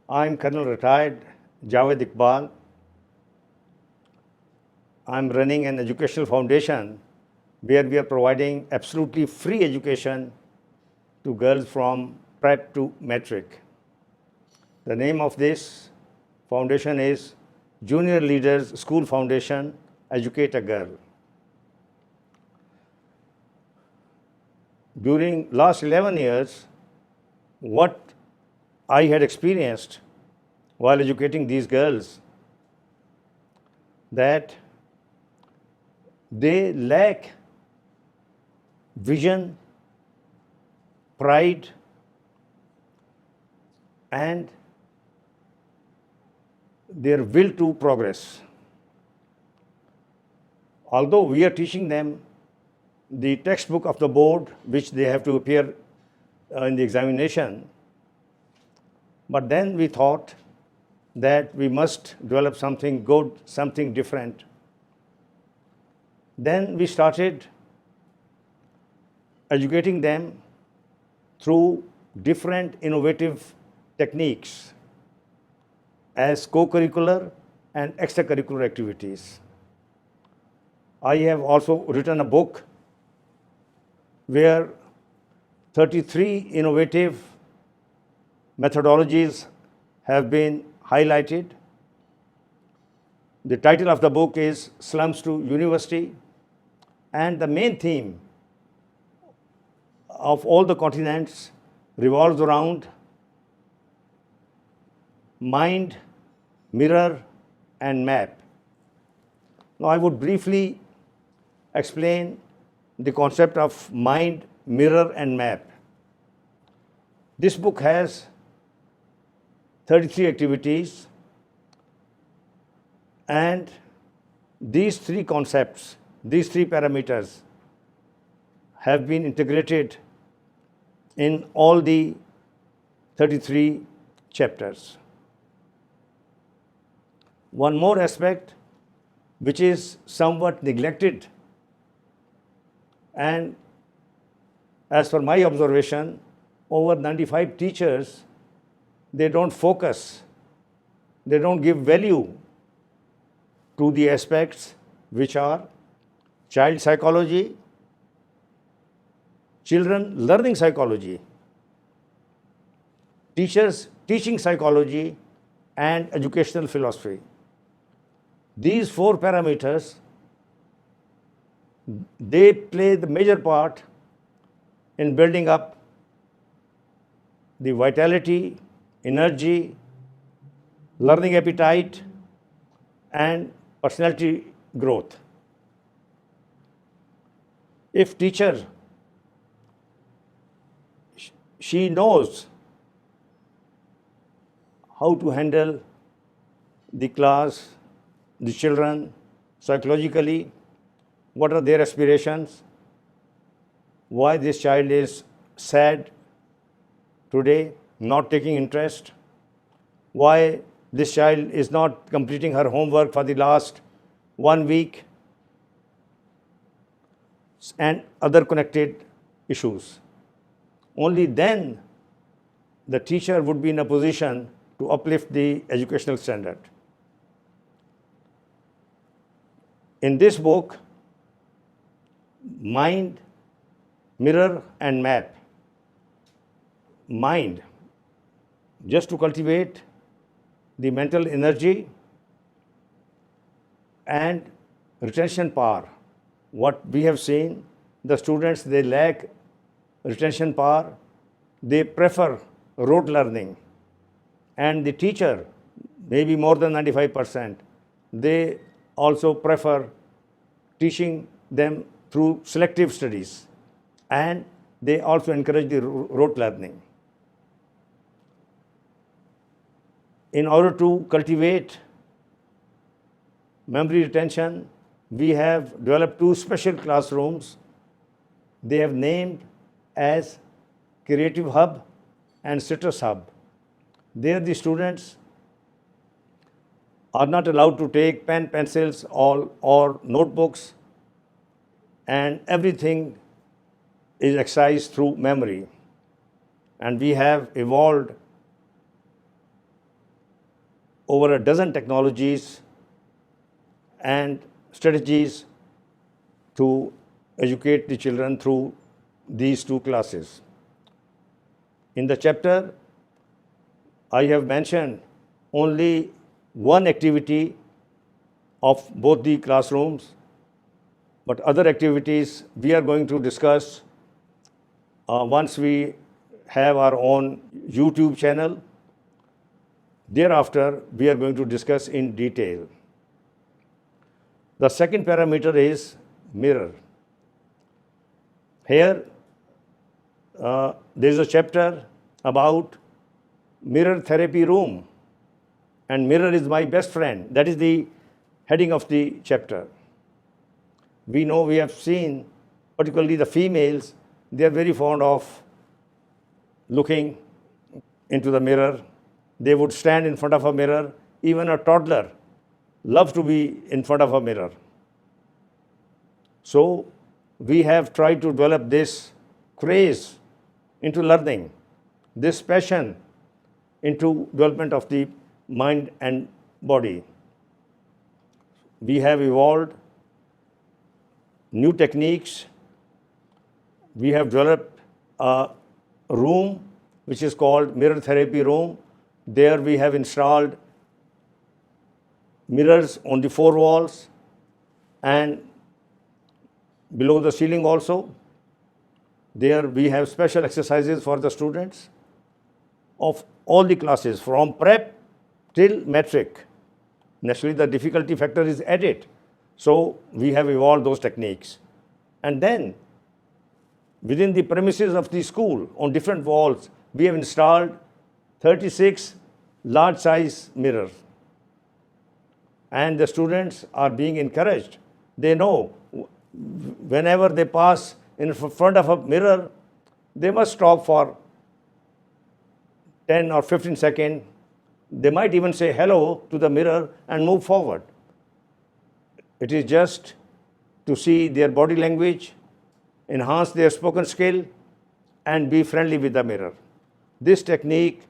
I'm Colonel Retired Jawaid Iqbal. I'm running an educational foundation where we are providing absolutely free education to girls from prep to metric. The name of this foundation is Junior Leaders School Foundation Educator Girl. During last 11 years, what I had experienced while educating these girls, that they lack vision, pride, and their will to progress. Although we are teaching them the textbook of the board, which they have to appear in the examination, but then we thought that we must develop something good, something different. Then we started educating them through different innovative techniques as co-curricular and extracurricular activities. I have also written a book where 33 innovative methodologies have been highlighted. The title of the book is Slums to University, and the main theme of all the continents revolves around mind, mirror, and map. Now, I would briefly explain the concept of mind, mirror, and map. This book has 33 activities, and these three concepts, these three parameters have been integrated in all the 33 chapters. One more aspect which is somewhat neglected, and as per my observation, over 95 teachers, they don't focus, they don't give value to the aspects which are child psychology, children learning psychology, teachers teaching psychology, and educational philosophy. These four parameters, they play the major part in building up the vitality, energy, learning appetite, and personality growth. If teacher, she knows how to handle the class, the children psychologically, what are their aspirations, why this child is sad today, not taking interest, why this child is not completing her homework for the last 1 week, and other connected issues. Only then the teacher would be in a position to uplift the educational standard. In this book, Mind, Mirror, and Map. Mind, just to cultivate the mental energy and retention power. What we have seen, the students, they lack retention power, they prefer rote learning, and the teacher, maybe more than 95%, they also prefer teaching them through selective studies, and they also encourage the rote learning. In order to cultivate memory retention, we have developed two special classrooms. They have named as Creative Hub and Citrus Hub. There the students are not allowed to take pen, pencils, or notebooks, and everything is exercised through memory. And we have evolved over a dozen technologies and strategies to educate the children through these two classes. In the chapter, I have mentioned only one activity of both the classrooms, but other activities we are going to discuss once we have our own YouTube channel. Thereafter, we are going to discuss in detail. The second parameter is mirror. Here, there is a chapter about mirror therapy room, and mirror is my best friend. That is the heading of the chapter. We know, we have seen, particularly the females, they are very fond of looking into the mirror. They would stand in front of a mirror. Even a toddler loves to be in front of a mirror. So we have tried to develop this craze into learning, this passion into development of the mind and body. We have evolved new techniques. We have developed a room which is called mirror therapy room. There we have installed mirrors on the four walls and below the ceiling also. There we have special exercises for the students of all the classes from prep till metric. Naturally, the difficulty factor is added. So we have evolved those techniques. And then within the premises of the school, on different walls, we have installed 36 large size mirrors. And the students are being encouraged. They know whenever they pass in front of a mirror, they must stop for 10 or 15 seconds. They might even say hello to the mirror and move forward. It is just to see their body language, enhance their spoken skill, and be friendly with the mirror. This technique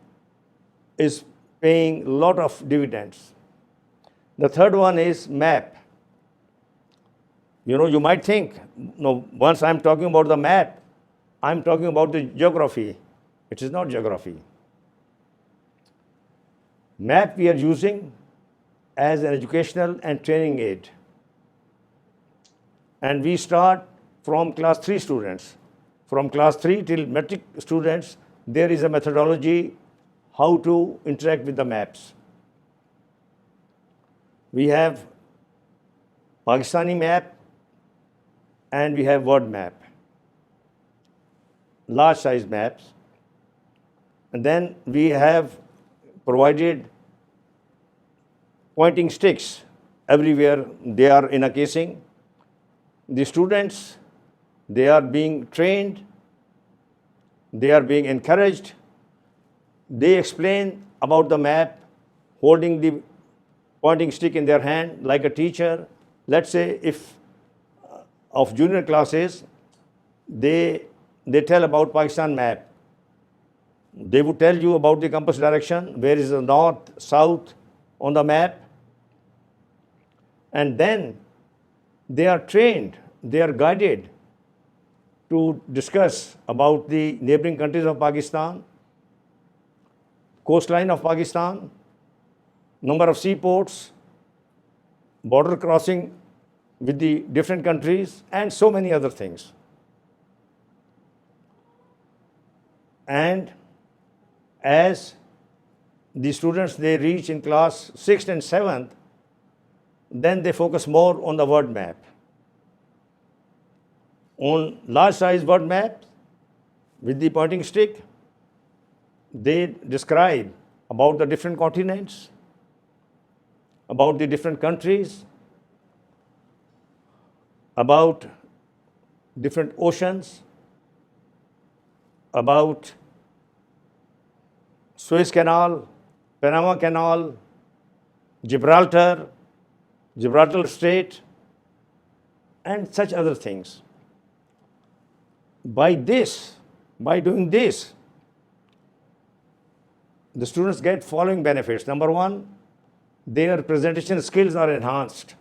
is paying a lot of dividends. The third one is map. You might think, no, once I'm talking about the map, I'm talking about the geography. It is not geography. Map we are using as an educational and training aid. And we start from class 3 students. From class 3 till metric students, there is a methodology how to interact with the maps. We have Pakistani map and we have word map, large size maps. And then we have provided pointing sticks everywhere. They are in a casing. The students, they are being trained, they are being encouraged. They explain about the map, holding the pointing stick in their hand like a teacher. Let's say if of junior classes, they tell about Pakistan map. They would tell you about the compass direction, where is the north, south on the map. And then they are trained, they are guided to discuss about the neighboring countries of Pakistan, coastline of Pakistan, number of seaports, border crossing with the different countries, and so many other things. And as the students, they reach in class 6th and 7th, then they focus more on the word map. On large size word maps with the pointing stick, they describe about the different continents, about the different countries, about different oceans, about Suez Canal, Panama Canal, Gibraltar Strait, and such other things. By doing this, the students get following benefits. Number one, their presentation skills are enhanced,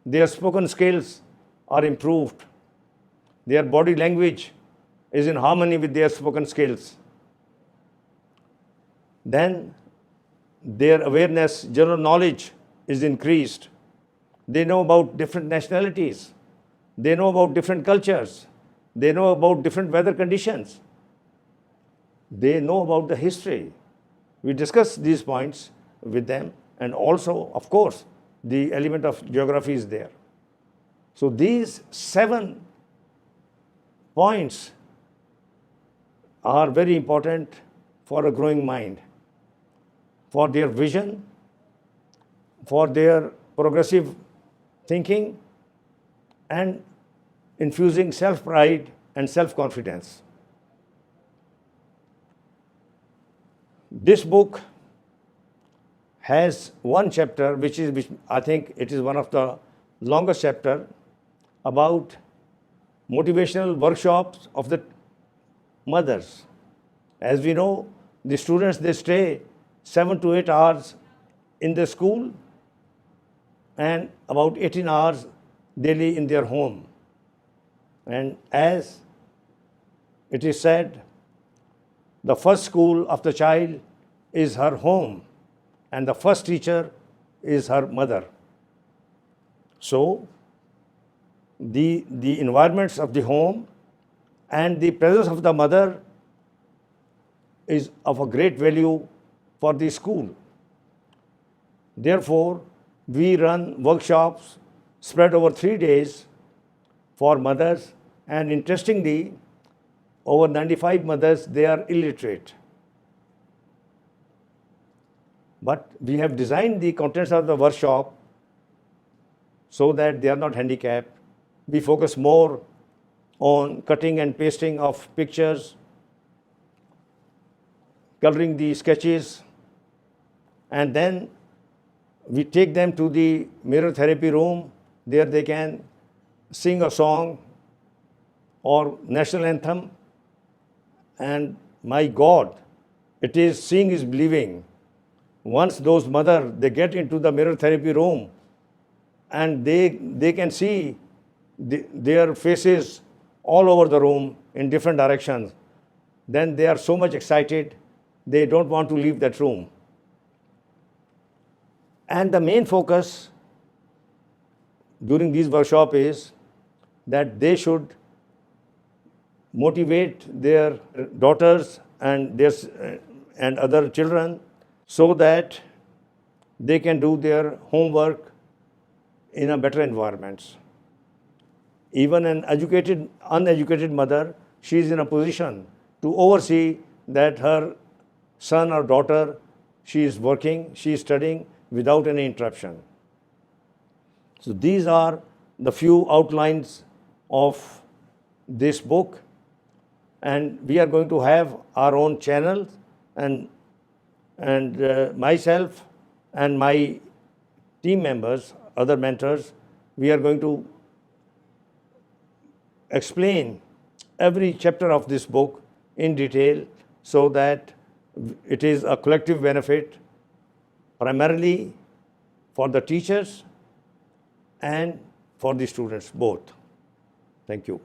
their spoken skills are improved, their body language is in harmony with their spoken skills. Then their awareness, general knowledge is increased. They know about different nationalities. They know about different cultures. They know about different weather conditions. They know about the history. We discuss these points with them, and also, of course, the element of geography is there. So these 7 points are very important for a growing mind, for their vision, for their progressive thinking, and infusing self-pride and self-confidence. This book has one chapter, which I think it is one of the longest chapter, about motivational workshops of the mothers. As we know, the students, they stay 7 to 8 hours in the school and about 18 hours daily in their home. And as it is said, the first school of the child is her home, and the first teacher is her mother. So, the environments of the home and the presence of the mother is of a great value for the school. Therefore, we run workshops spread over 3 days for mothers, and interestingly, over 95 mothers, they are illiterate. But we have designed the contents of the workshop so that they are not handicapped. We focus more on cutting and pasting of pictures, coloring the sketches, and then we take them to the mirror therapy room. There they can sing a song or national anthem, and my God, it is seeing is believing. Once those mothers, they get into the mirror therapy room and they can see their faces all over the room in different directions, then they are so much excited, they don't want to leave that room. And the main focus during these workshops is that they should motivate their daughters and other children so that they can do their homework in a better environment. Even an uneducated mother, she is in a position to oversee that her son or daughter, she is working, she is studying without any interruption. So these are the few outlines of this book, and we are going to have our own channel, and myself and my team members, other mentors, we are going to explain every chapter of this book in detail so that it is a collective benefit primarily for the teachers and for the students both. Thank you.